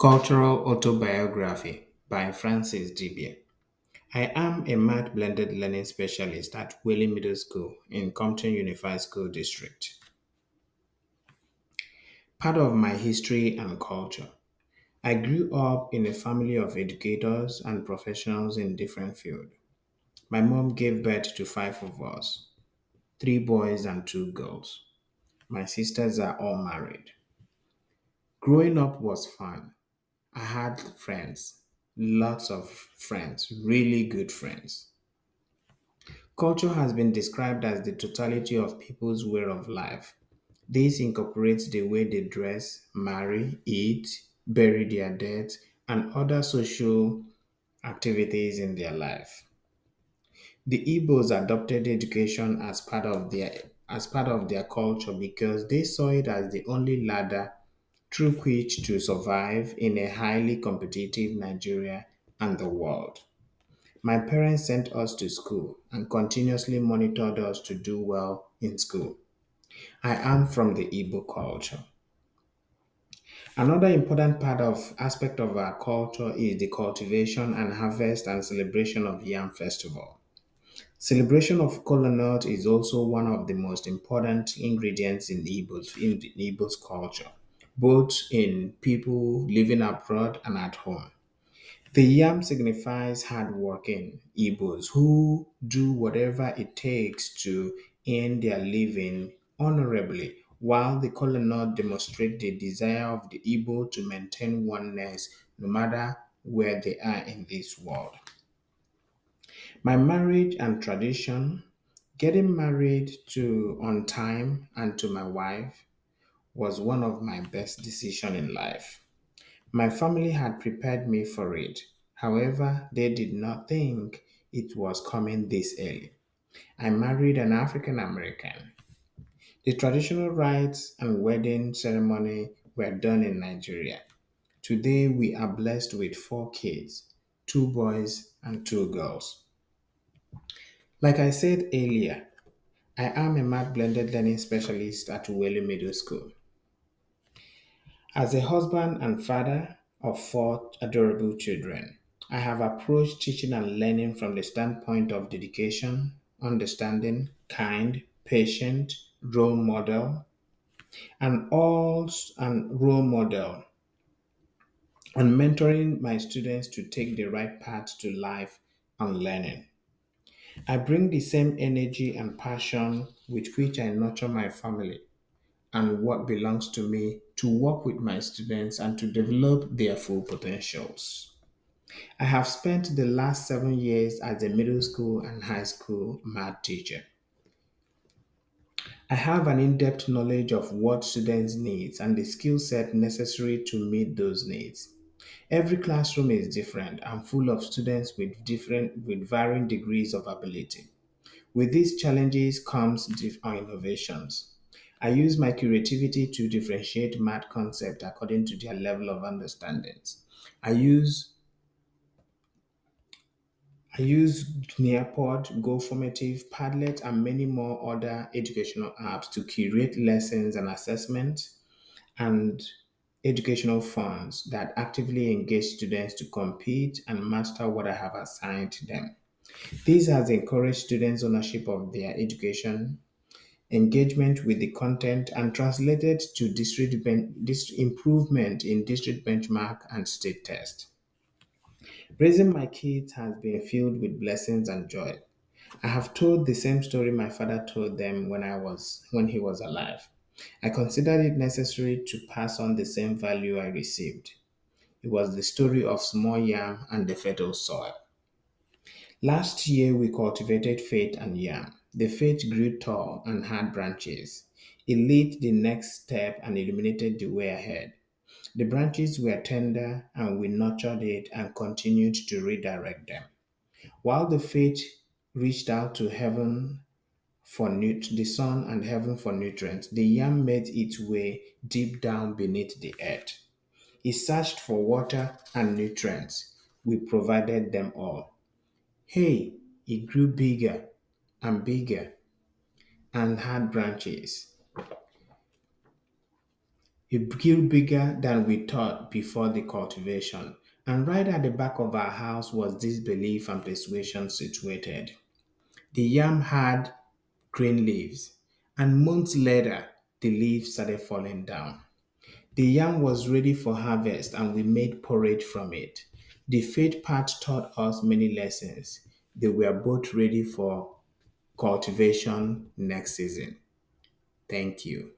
Cultural Autobiography by Francis Dibia. I am a math blended learning specialist at Whaley Middle School in Compton Unified School District. Part of my history and culture. I grew up in a family of educators and professionals in different fields. My mom gave birth to five of us, three boys and two girls. My sisters are all married. Growing up was fun. I had friends, lots of friends, really good friends. Culture has been described as the totality of people's way of life. This incorporates the way they dress, marry, eat, bury their dead, and other social activities in their life. The Igbos adopted education as part of their culture because they saw it as the only ladder through which to survive in a highly competitive Nigeria and the world. My parents sent us to school and continuously monitored us to do well in school. I am from the Igbo culture. Another important aspect of our culture is the cultivation and harvest and celebration of Yam Festival. Celebration of kola nut is also one of the most important ingredients in the Igbo's culture, both in people living abroad and at home. The yam signifies hardworking Igbos who do whatever it takes to earn their living honorably, while the kola nut demonstrates the desire of the Igbo to maintain oneness no matter where they are in this world. My marriage and tradition, getting married to on time and to my wife was one of my best decisions in life. My family had prepared me for it. However, they did not think it was coming this early. I married an African American. The traditional rites and wedding ceremony were done in Nigeria. Today, we are blessed with four kids, two boys and two girls. Like I said earlier, I am a math blended learning specialist at Whaley Middle School. As a husband and father of four adorable children, I have approached teaching and learning from the standpoint of dedication, understanding, kind, patient, role model, and role model, and mentoring my students to take the right path to life and learning. I bring the same energy and passion with which I nurture my family and what belongs to me to work with my students and to develop their full potentials. I have spent the last 7 years as a middle school and high school math teacher. I have an in depth knowledge of what students need and the skill set necessary to meet those needs. Every classroom is different and full of students with varying degrees of ability. With these challenges comes innovations. I use my creativity to differentiate math concepts according to their level of understandings. I use I use Nearpod, GoFormative, Padlet, and many more other educational apps to curate lessons and assessments and educational funds that actively engage students to compete and master what I have assigned them. This has encouraged students' ownership of their education, engagement with the content, and translated to improvement in district benchmark and state test. Raising my kids has been filled with blessings and joy. I have told the same story my father told them when he was alive. I considered it necessary to pass on the same value I received. It was the story of small yam and the fertile soil. Last year we cultivated faith and yam. The faith grew tall and had branches. It lit the next step and illuminated the way ahead. The branches were tender and we nurtured it and continued to redirect them. While the faith reached out to the sun and heaven for nutrients, the yam made its way deep down beneath the earth. It searched for water and nutrients. We provided them all. Hey, it grew bigger and bigger and had branches. It grew bigger than we thought before the cultivation. And right at the back of our house was this belief and persuasion situated. The yam had green leaves, and months later, the leaves started falling down. The yam was ready for harvest, and we made porridge from it. The faith part taught us many lessons. They were both ready for cultivation next season. Thank you.